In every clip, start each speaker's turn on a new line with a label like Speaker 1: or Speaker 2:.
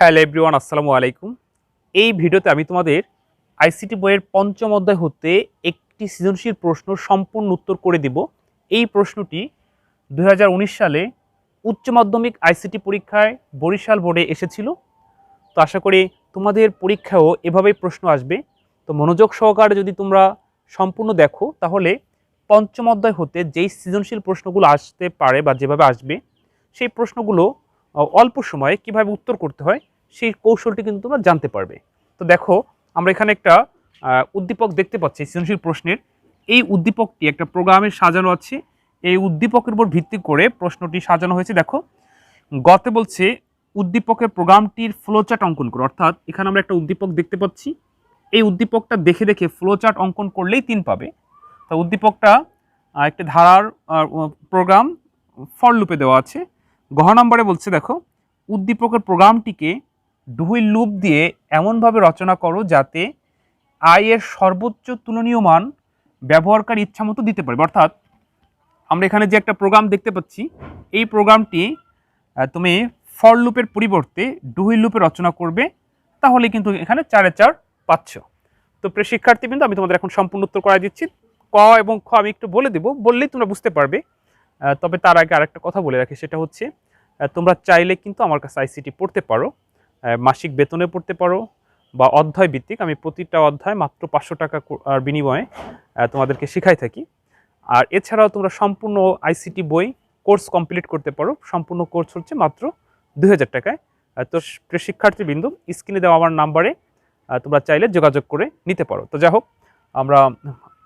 Speaker 1: Hello everyone, আসসালামু আলাইকুম। এই ভিডিওতে আমি তোমাদের আইসিটি বইয়ের পঞ্চম অধ্যায় হতে একটি সৃজনশীল প্রশ্ন সম্পূর্ণ উত্তর করে দিব। এই প্রশ্নটি 2019 সালে উচ্চ মাধ্যমিক আইসিটি পরীক্ষায় বরিশাল বোর্ডে এসেছিল। তো আশা করি তোমাদের পরীক্ষায়ও এভাবেই প্রশ্ন আসবে। তো মনোযোগ সহকারে যদি তোমরা সম্পূর্ণ দেখো তাহলে পঞ্চম অধ্যায় হতে যেই সৃজনশীল প্রশ্নগুলো আসতে পারে বা যেভাবে আসবে সেই প্রশ্নগুলো অল্প সময়ে কিভাবে উত্তর করতে হয় সেই কৌশলটি কিন্তু তোমরা জানতে পারবে। তো দেখো, আমরা এখানে একটা উদ্দীপক দেখতে পাচ্ছি সৃজনশীল প্রশ্নের। এই উদ্দীপকটি একটা প্রোগ্রামে সাজানো আছে। এই উদ্দীপকের উপর ভিত্তি করে প্রশ্নটি সাজানো হয়েছে। দেখো, গতে বলছে উদ্দীপকের প্রোগ্রামটির ফ্লোচার্ট অঙ্কন করো। অর্থাৎ এখানে আমরা একটা উদ্দীপক দেখতে পাচ্ছি। এই উদ্দীপকটা দেখে দেখে ফ্লোচার্ট অঙ্কন করলেই 3 পাবে। তো উদ্দীপকটা একটা ধারার প্রোগ্রাম ফর লুপে দেওয়া আছে। ঘ নম্বরে বলছে দেখো, উদ্দীপকের প্রোগ্রামটিকে ডুহুইল লুপ দিয়ে এমনভাবে রচনা করো যাতে আই এর সর্বোচ্চ তুলনীয় মান ব্যবহারকারী ইচ্ছামতো দিতে পারবে। অর্থাৎ আমরা এখানে যে একটা প্রোগ্রাম দেখতে পাচ্ছি, এই প্রোগ্রামটি তুমি ফর লুপের পরিবর্তে ডুহুইল লুপে রচনা করবে, তাহলে কিন্তু এখানে 4-এ 4 পাচ্ছ। তো প্রিয় শিক্ষার্থী কিন্তু আমি তোমাদের এখন সম্পূর্ণ উত্তর করাই দিচ্ছি। ক এবং খ আমি একটু বলে দেবো, বললেই তোমরা বুঝতে পারবে। তবে তার আগে আরেকটা কথা বলে রাখি, সেটা হচ্ছে তোমরা চাইলে কিন্তু আমার কাছে আইসিটি পড়তে পারো, মাসিক বেতনে পড়তে পারো বা অধ্যায় ভিত্তিক। আমি প্রতিটা অধ্যায় মাত্র 500 টাকা বিনিময়ে তোমাদেরকে শেখাই থাকি। আর এছাড়াও তোমরা সম্পূর্ণ আইসিটি বই কোর্স কমপ্লিট করতে পারো। সম্পূর্ণ কোর্স হচ্ছে মাত্র 2000 টাকায়। তো প্রিয় শিক্ষার্থীবৃন্দ, স্ক্রিনে দেওয়া আমার নাম্বারে তোমরা চাইলে যোগাযোগ করে নিতে পারো। তো যাই হোক, আমরা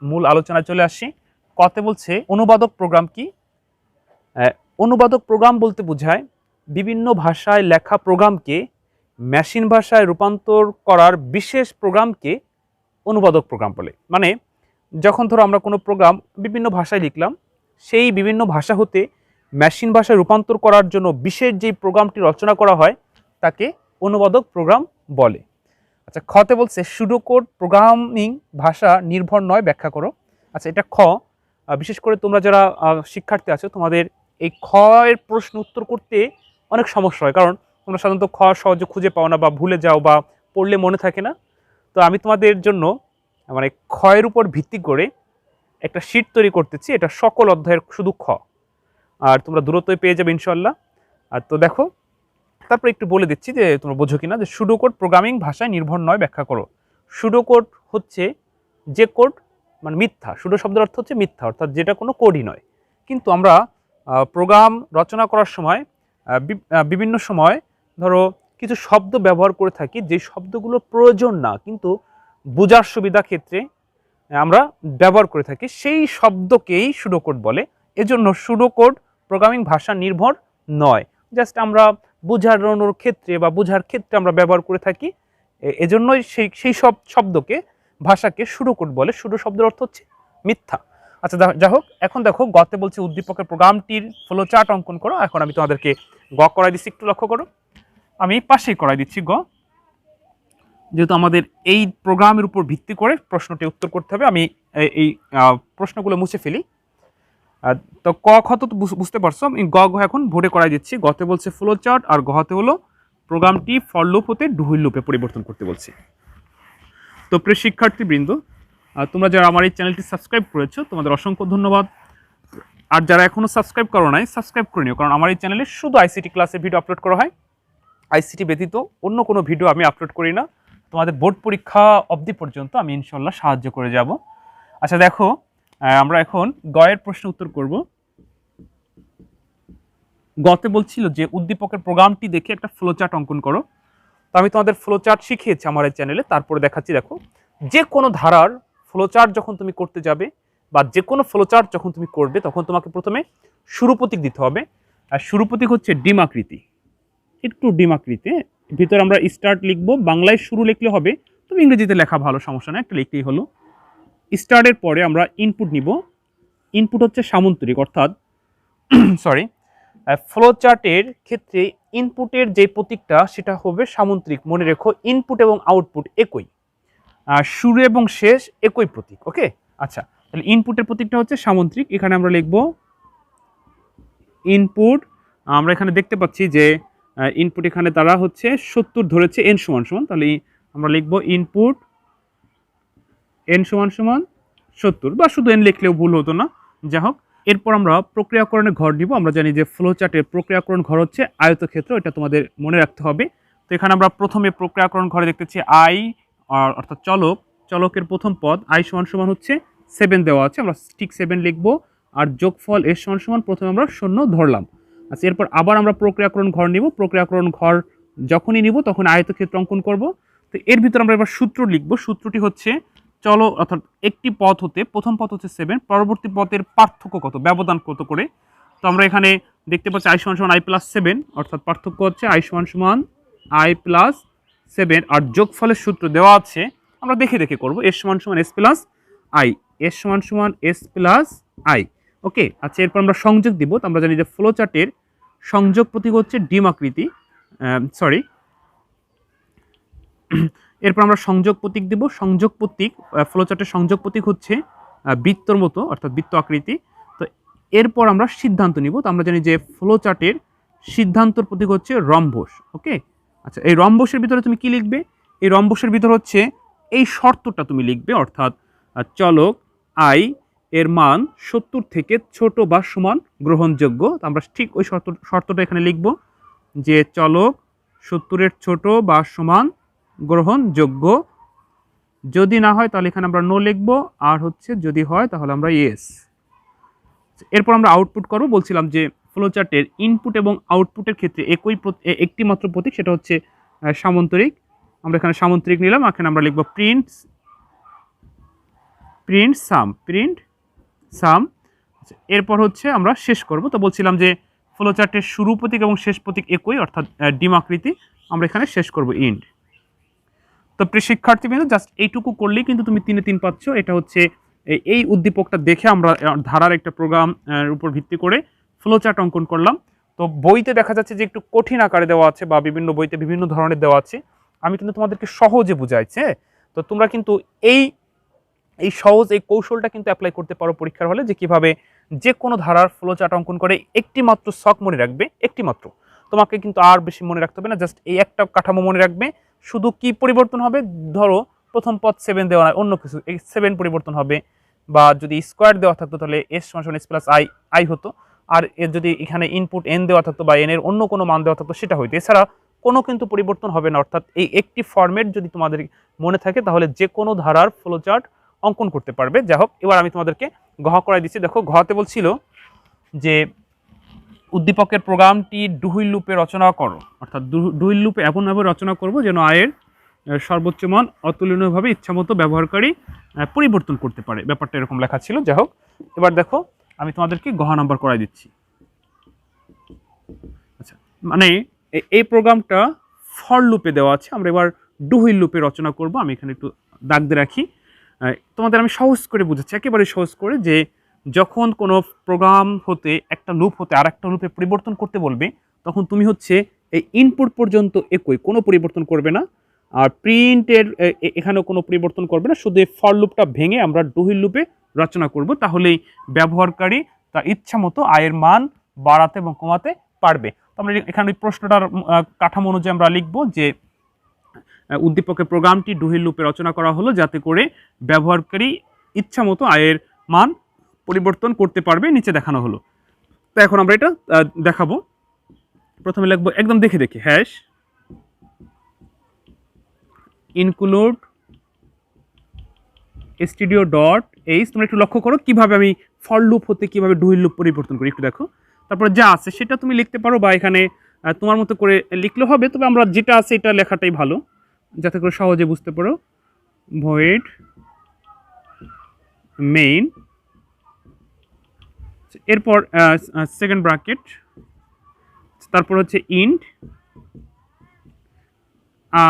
Speaker 1: মূল আলোচনায় চলে আসি। কতে বলছে অনুবাদক প্রোগ্রাম কি? অনুবাদক প্রোগ্রাম বলতে বোঝায় বিভিন্ন ভাষায় লেখা প্রোগ্রামকে মেশিন ভাষায় রূপান্তর করার বিশেষ প্রোগ্রামকে অনুবাদক প্রোগ্রাম বলে। মানে যখন ধরো আমরা কোনো প্রোগ্রাম বিভিন্ন ভাষায় লিখলাম, সেই বিভিন্ন ভাষা হতে মেশিন ভাষায় রূপান্তর করার জন্য বিশেষ যেই প্রোগ্রামটি রচনা করা হয় তাকে অনুবাদক প্রোগ্রাম বলে। আচ্ছা, খতে বলছে সুডোকোড প্রোগ্রামিং ভাষা নির্ভর নয়, ব্যাখ্যা করো। আচ্ছা, এটা খ। বিশেষ করে তোমরা যারা শিক্ষার্থী আছো, তোমাদের এই খ এর প্রশ্ন উত্তর করতে অনেক সমস্যা হয়, কারণ তোমরা সাধারণত খ সহজে খুঁজে পাও না বা ভুলে যাও বা পড়লে মনে থাকে না। তো আমি তোমাদের জন্য মানে খ এর উপর ভিত্তি করে একটা শীট তৈরি করতেছি। এটা সকল অধ্যায়ের শুধু খ, আর তোমরা দূরত্বই পেয়ে যাবে ইনশাল্লাহ। আর তো দেখো, তারপর একটু বলে দিচ্ছি যে তোমরা বোঝো কিনা, যে সুডোকোড প্রোগ্রামিং ভাষায় নির্ভর নয়, ব্যাখ্যা করো। সুডোকোড হচ্ছে যে কোড মানে মিথ্যা। সুডো শব্দের অর্থ হচ্ছে মিথ্যা, অর্থাৎ যেটা কোনো কোডই নয়। কিন্তু আমরা প্রোগ্রাম রচনা করার সময় বিভিন্ন সময় ধরো কিছু শব্দ ব্যবহার করে থাকি, যে শব্দগুলো প্রয়োজন না কিন্তু বোঝার সুবিধা ক্ষেত্রে আমরা ব্যবহার করে থাকি, সেই শব্দকেই সুডোকোড বলে। এজন্য সুডোকোড প্রোগ্রামিং ভাষা নির্ভর নয়, জাস্ট আমরা বোঝানোর ক্ষেত্রে বা বোঝার ক্ষেত্রে আমরা ব্যবহার করে থাকি। এজন্যই সেই সব শব্দকে, ভাষাকে সুডোকোড বলে। সুডো শব্দের অর্থ হচ্ছে মিথ্যা। আচ্ছা, যাই হোক, এখন দেখো গতে বলছে উদ্দীপকের প্রোগ্রামটির ফ্লোচার্ট অঙ্কন করো। এখন আমি তোমাদেরকে গ করাই দিচ্ছি, একটু লক্ষ্য করো। আমি পাশেই করাই দিচ্ছি গ, যেহেতু আমাদের এই প্রোগ্রামের উপর ভিত্তি করে প্রশ্নটি উত্তর করতে হবে। আমি এই প্রশ্নগুলো মুছে ফেলি। তো ক খ তো বুঝতে পারছো, আমি গ এখন ভোটে করাই দিচ্ছি। গতে বলছে ফ্লোচার্ট, আর গতে হলো প্রোগ্রামটি ফর লুপ হতে ডুহুইল লুপে পরিবর্তন করতে বলছি। তো প্রিয় শিক্ষার্থীবৃন্দ, তোমরা যারা আমার এই চ্যানেলটি সাবস্ক্রাইব করেছো, তোমাদের অসংখ্য ধন্যবাদ। আর যারা এখনও সাবস্ক্রাইব করো নাই, সাবস্ক্রাইব করে নিও, কারণ আমার এই চ্যানেলে শুধু আইসিটি ক্লাসের ভিডিও আপলোড করা হয়। আইসিটি ব্যতীত অন্য কোনো ভিডিও আমি আপলোড করি না। তোমাদের বোর্ড পরীক্ষা অবধি পর্যন্ত আমি ইনশাল্লাহ সাহায্য করে যাব। আচ্ছা দেখো, আমরা এখন গয়ের প্রশ্ন উত্তর করব। গতে বলছিল যে উদ্দীপকের প্রোগ্রামটি দেখে একটা ফ্লোচার্ট অঙ্কন করো। তো আমি তোমাদের ফ্লোচার্ট শিখিয়েছি আমার এই চ্যানেলে, তারপরে দেখাচ্ছি। দেখো, যে কোনো ধারার ফ্লোচার্ট যখন তুমি করতে যাবে বা যে কোনো ফ্লোচার্ট যখন তুমি করবে, তখন তোমাকে প্রথমে শুরু প্রতীক দিতে হবে। আর শুরু প্রতীক হচ্ছে ডিম আকৃতি, একটু ডিম আকৃতি। ভিতরে আমরা স্টার্ট লিখবো, বাংলায় শুরু লিখলে হবে, তবে ইংরেজিতে লেখা ভালো, সমস্যা না, একটা লিখলেই হলো। স্টার্টের পরে আমরা ইনপুট নিব। ইনপুট হচ্ছে সামন্তরিক, অর্থাৎ সরি, ফ্লোচার্টের ক্ষেত্রে ইনপুটের যে প্রতীকটা সেটা হবে সামন্তরিক। মনে রেখো, ইনপুট এবং আউটপুট একই, শুরু এবং শেষ একই প্রতীক। ওকে, আচ্ছা, তাহলে ইনপুটের প্রতীকটা হচ্ছে সামন্তরিক। এখানে আমরা লিখব ইনপুট। আমরা এখানে দেখতে পাচ্ছি যে ইনপুট এখানে তারা হচ্ছে 70 ধরেছে n সমান সমান, তাহলে আমরা লিখব ইনপুট n সমান সমান 70, বা শুধু n লিখলেও ভুল হতো না। যাই হোক, এরপর আমরা প্রক্রিয়াকরণের ঘর নিব। আমরা জানি যে ফ্লো চার্টের প্রক্রিয়াকরণ ঘর হচ্ছে আয়তক্ষেত্র, এটা তোমাদের মনে রাখতে হবে। তো এখানে আমরা প্রথমে প্রক্রিয়াকরণ ঘরে দেখতেছি আই, অর্থাৎ চলকের প্রথম পদ আই সমান সমান হচ্ছে 7 দেওয়া আছে, আমরা ঠিক 7 লিখবো। আর যোগফল এর সমান সমান প্রথমে আমরা 0 ধরলাম। আচ্ছা, এরপর আবার আমরা প্রক্রিয়াকরণ ঘর নিব। প্রক্রিয়াকরণ ঘর যখনই নিব তখন আয়তক্ষেত্র অঙ্কন করব। তো এর ভিতর আমরা এবার সূত্র লিখব। সূত্রটি হচ্ছে অর্থাৎ একটি পথ হতে প্রথম পথ হচ্ছে 7, পরবর্তী পথের পার্থক্য কত, ব্যবধান কত করে। তো আমরা এখানে দেখতে পাচ্ছি আই সমান সমান আই প্লাস 7, অর্থাৎ পার্থক্য হচ্ছে আই সমান সমান আই প্লাস 7। আর যোগফলের সূত্র দেওয়া আছে, আমরা দেখে দেখে করব। এস সমান সমান এস প্লাস আই, এস সমান সমান এস প্লাস আই। ওকে, আচ্ছা, এরপর আমরা সংযোগ দিব। তো আমরা জানি যে ফ্লো চার্টের সংযোগ প্রতীক হচ্ছে ডিম আকৃতি, এরপর আমরা সংযোগ প্রতীক দেব। সংযোগ প্রতীক, ফ্লোচার্টের সংযোগ প্রতীক হচ্ছে বৃত্তর মতো, অর্থাৎ বৃত্ত আকৃতি। তো এরপর আমরা সিদ্ধান্ত নিব। তো আমরা জানি যে ফ্লোচার্টের সিদ্ধান্তর প্রতীক হচ্ছে রম্বস। ওকে, আচ্ছা, এই রম্বসের ভিতরে তুমি কি লিখবে? এই রম্বসের ভিতরে হচ্ছে এই শর্তটা তুমি লিখবে, অর্থাৎ চলক আই এর মান 70 থেকে ছোট বা সমান গ্রহণযোগ্য। তো আমরা ঠিক ওই শর্তটা এখানে লিখব, যে চলক 70-এর ছোট বা সমান গ্রহণযোগ্য। যদি না হয় তাহলে এখানে আমরা নো লিখব, আর হচ্ছে যদি হয় তাহলে আমরা ইয়েস। এরপর আমরা আউটপুট করব। বলছিলাম যে ফ্লোচার্টের ইনপুট এবং আউটপুটের ক্ষেত্রে একটি মাত্র প্রতীক, সেটা হচ্ছে সামান্তরিক। আমরা এখানে সামান্তরিক নিলাম। এখানে আমরা লিখব প্রিন্ট সাম। এরপর হচ্ছে আমরা শেষ করব। তো বলছিলাম যে ফ্লোচার্টের শুরু প্রতীক এবং শেষ প্রতীক একই, অর্থাৎ ডিম আকৃতি। আমরা এখানে শেষ করব ইন্ড। তো প্রিয় শিক্ষার্থীবৃন্দ, জাস্ট এইটুকু করলেই কিন্তু তুমি 3-এ 3 পাচ্ছ। এটা হচ্ছে এই উদ্দীপকটা দেখে আমরা ধারার একটা প্রোগ্রাম উপর ভিত্তি করে ফ্লোচার্ট অঙ্কন করলাম। তো বইতে দেখা যাচ্ছে যে একটু কঠিন আকারে দেওয়া আছে, বা বিভিন্ন বইতে বিভিন্ন ধরনের দেওয়া আছে। আমি কিন্তু তোমাদেরকে সহজে বুঝাইছি। তো তোমরা কিন্তু এই সহজ এই কৌশলটা কিন্তু অ্যাপ্লাই করতে পারো পরীক্ষার হলে, যে কিভাবে যে কোনো ধারার ফ্লোচার্ট অঙ্কন করে একটি মাত্র ছক মনে রাখবে। একটি মাত্র, তোমাকে কিন্তু আর বেশি মনে রাখতে হবে না, জাস্ট এই একটা কাঠামো মনে রাখবে। শুধু কি পরিবর্তন হবে, ধরো প্রথম পদ 7 দেওয়া নয়, অন্য কিছু, এই 7 পরিবর্তন হবে। বা যদি স্কোয়ার দেওয়া থাকতো তাহলে এস সমান এস প্লাস আই হতো। আর এর যদি এখানে ইনপুট এন দেওয়া থাকতো বা এন এর অন্য কোনো মান দেওয়া থাকতো সেটা হইতো। এছাড়া কোনো কিন্তু পরিবর্তন হবে না। অর্থাৎ এই একটি ফরম্যাট যদি তোমাদের মনে থাকে তাহলে যে কোনো ধারার ফ্লোচার্ট অঙ্কন করতে পারবে। যাই হোক, এবার আমি তোমাদেরকে ঘ করাই দিচ্ছি। দেখো, ঘতে বলছিল যে উদ্দীপকের প্রোগ্রামটি ডুহুইল লুপে রচনা করো, অর্থাৎ ডুহুইল লুপে এমনভাবে রচনা করব যেন আয়ের সর্বোচ্চ মান অতুলনীয়ভাবে ইচ্ছামতো ব্যবহারকারী পরিবর্তন করতে পারে। ব্যাপারটা এরকম লেখা ছিল। যাই হোক, এবার দেখো আমি তোমাদেরকে ঘ নাম্বার করাই দিচ্ছি। আচ্ছা, মানে এই প্রোগ্রামটা ফর লুপে দেওয়া আছে, আমরা এবার ডুহুইল লুপে রচনা করব। আমি এখানে একটু দাগ দিয়ে রাখি, তোমাদের আমি সহজ করে বুঝাচ্ছি, একেবারে সহজ করে, যে যখন কোনো প্রোগ্রাম হতে একটা লুপ হতে আর একটা লুপে পরিবর্তন করতে বলবে, তখন তুমি হচ্ছে এই ইনপুট পর্যন্ত একই, কোনো পরিবর্তন করবে না। আর প্রিন্টের এখানেও কোনো পরিবর্তন করবে না, শুধু এই ফর লুপটা ভেঙে আমরা ডুহুইল লুপে রচনা করব। তাহলেই ব্যবহারকারী তার ইচ্ছা মতো আয়ের মান বাড়াতে এবং কমাতে পারবে। তো আমরা এখানে ওই প্রশ্নটার কাঠামো অনুযায়ী আমরা লিখব যে উদ্দীপকের প্রোগ্রামটি ডুহুইল লুপে রচনা করা হলো যাতে করে ব্যবহারকারী ইচ্ছা মতো আয়ের মান পরিবর্তন করতে পারবে, নিচে দেখানো হলো। তো এখন আমরা এটা দেখাবো। প্রথমে লিখবো একদম দেখে দেখে, হ্যাশ ইনক্লুড stdio.h। তোমরা একটু লক্ষ্য করো কিভাবে আমি ফর লুপ হতে কিভাবে ডুহুইল লুপ পরিবর্তন করি, একটু দেখো। তারপরে যা আছে সেটা তুমি লিখতে পারো, বা এখানে তোমার মতো করে লিখলে হবে। তবে আমরা যেটা আছে এটা লেখাটাই ভালো, যাতে করে সহজে বুঝতে পারো। ভয়েড মেইন, এরপর সেকেন্ড ব্র্যাকেট, তারপর হচ্ছে ইন্ট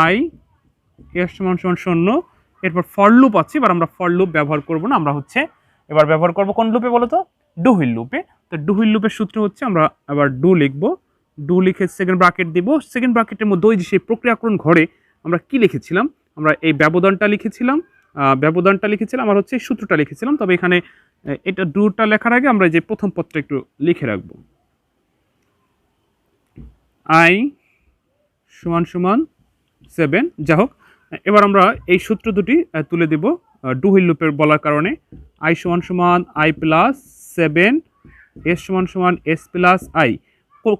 Speaker 1: আই এর সমান সমান 0। এরপর ফর লুপ আছে, এবার আমরা ফর লুপ ব্যবহার করব না, আমরা হচ্ছে এবার ব্যবহার করব কোন লুপে বলো তো? ডুহুইল লুপে। তো ডুহুইল লুপের সূত্র হচ্ছে, আমরা আবার ডু লিখবো, ডু লিখে সেকেন্ড ব্র্যাকেট দিব। সেকেন্ড ব্র্যাকেটের মধ্যে ওই যে সেই প্রক্রিয়াকরণ ঘরে আমরা কি লিখেছিলাম, আমরা এই ব্যবধানটা লিখেছিলাম, আর হচ্ছে সূত্রটা লিখেছিলাম। তবে এখানে এটা ডুটা লেখার আগে আমরা যে প্রথম পদটা একটু লিখে রাখবো, আই সমান সমান 7। যাই হোক, এবার আমরা এই সূত্র দুটি তুলে দেব ডু হুইল লুপের বলার কারণে। আই সমান সমান আই প্লাস 7, এস সমান সমান এস প্লাস আই।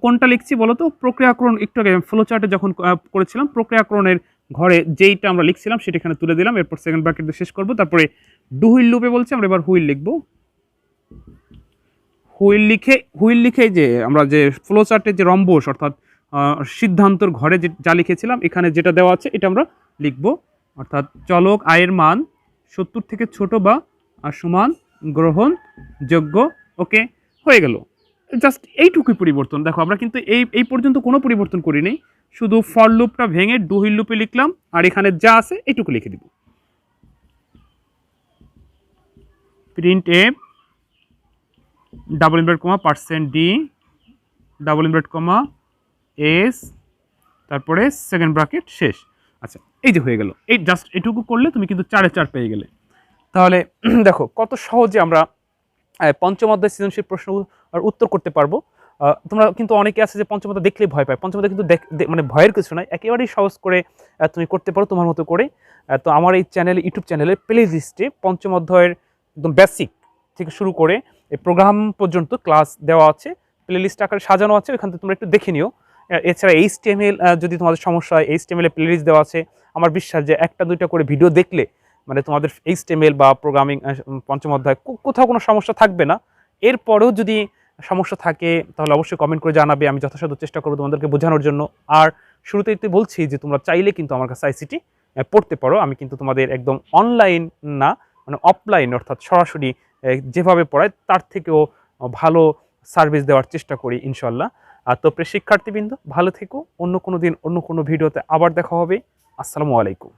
Speaker 1: কোনটা লিখছি বলো তো? প্রক্রিয়াকরণ একটু আগে ফ্লো চার্টে যখন করেছিলাম প্রক্রিয়াকরণের ঘরে যেইটা আমরা লিখছিলাম সেটা এখানে তুলে দিলাম, এরপর সেকেন্ড ব্র্যাকেট দিয়ে শেষ করব। তারপরে ডু হুইল লুপে বলছি, আমরা এবার হুইল লিখব। হুইল লিখে যে আমরা যে ফ্লো চার্টের যে রম্বস অর্থাৎ সিদ্ধান্তর ঘরে যা লিখেছিলাম এখানে যেটা দেওয়া আছে এটা আমরা লিখব। অর্থাৎ চলক আয়ের মান 70 থেকে ছোট বা সমান গ্রহণযোগ্য। ওকে, হয়ে গেল। জাস্ট এইটুকুই পরিবর্তন। দেখো আমরা কিন্তু এই পর্যন্ত কোনো পরিবর্তন করি নাই, শুধু ফর লুপটা ভেঙে ডু হুইল লুপে লিখলাম, আর এখানে যা আছে এইটুকু লিখে দিব। Print F double invert comma %d double invert comma S, তারপরে সেকেন্ড ব্র্যাকেট শেষ। আচ্ছা, এই যে হয়ে গেল। এই জাস্ট এটুকু করলে তুমি কিন্তু 4-এ 4 পেয়ে গেলে। তাহলে দেখো কত সহজে আমরা পঞ্চম অধ্যায় সৃজনশীল প্রশ্ন উত্তর করতে পারবো। তোমরা কিন্তু অনেকে আছে যে পঞ্চম অধ্যায় দেখলেই ভয় পায়। পঞ্চম অধ্যায় কিন্তু মানে ভয়ের কিছু নয়, একেবারেই সহজ করে তুমি করতে পারো তোমার মতো করে। তো আমার এই চ্যানেলে, ইউটিউব চ্যানেলের প্লে লিস্টে পঞ্চম অধ্যায়ের একদম বেসিক থেকে শুরু করে এই প্রোগ্রাম পর্যন্ত ক্লাস দেওয়া আছে, প্লে লিস্ট আকারে সাজানো আছে, ওইখান থেকে তোমরা একটু দেখে নিও। এছাড়া HTML যদি তোমাদের সমস্যা হয়, HTML প্লে লিস্ট দেওয়া আছে। আমার বিশ্বাস যে 1টা 2টা করে ভিডিও দেখলে মানে তোমাদের HTML বা প্রোগ্রামিং পঞ্চম অধ্যায় কোথাও কোনো সমস্যা থাকবে না। এরপরেও যদি সমস্যা থাকে তাহলে অবশ্যই কমেন্ট করে জানাবে, আমি যথাসাধ্য চেষ্টা করবো তোমাদেরকে বোঝানোর জন্য। আর শুরুতেই তো বলছি যে তোমরা চাইলে কিন্তু আমার কাছে ICT পড়তে পারো। আমি কিন্তু তোমাদের একদম অনলাইন না, মানে অফলাইন অর্থাৎ সরাসরি যেভাবে পড়ায় তার থেকেও ভালো সার্ভিস দেওয়ার চেষ্টা করি ইনশাল্লাহ। তো প্রিয় শিক্ষার্থীবৃন্দ, ভালো থেকো। অন্য কোনো দিন অন্য কোনো ভিডিওতে আবার দেখা হবে। আসসালামু আলাইকুম।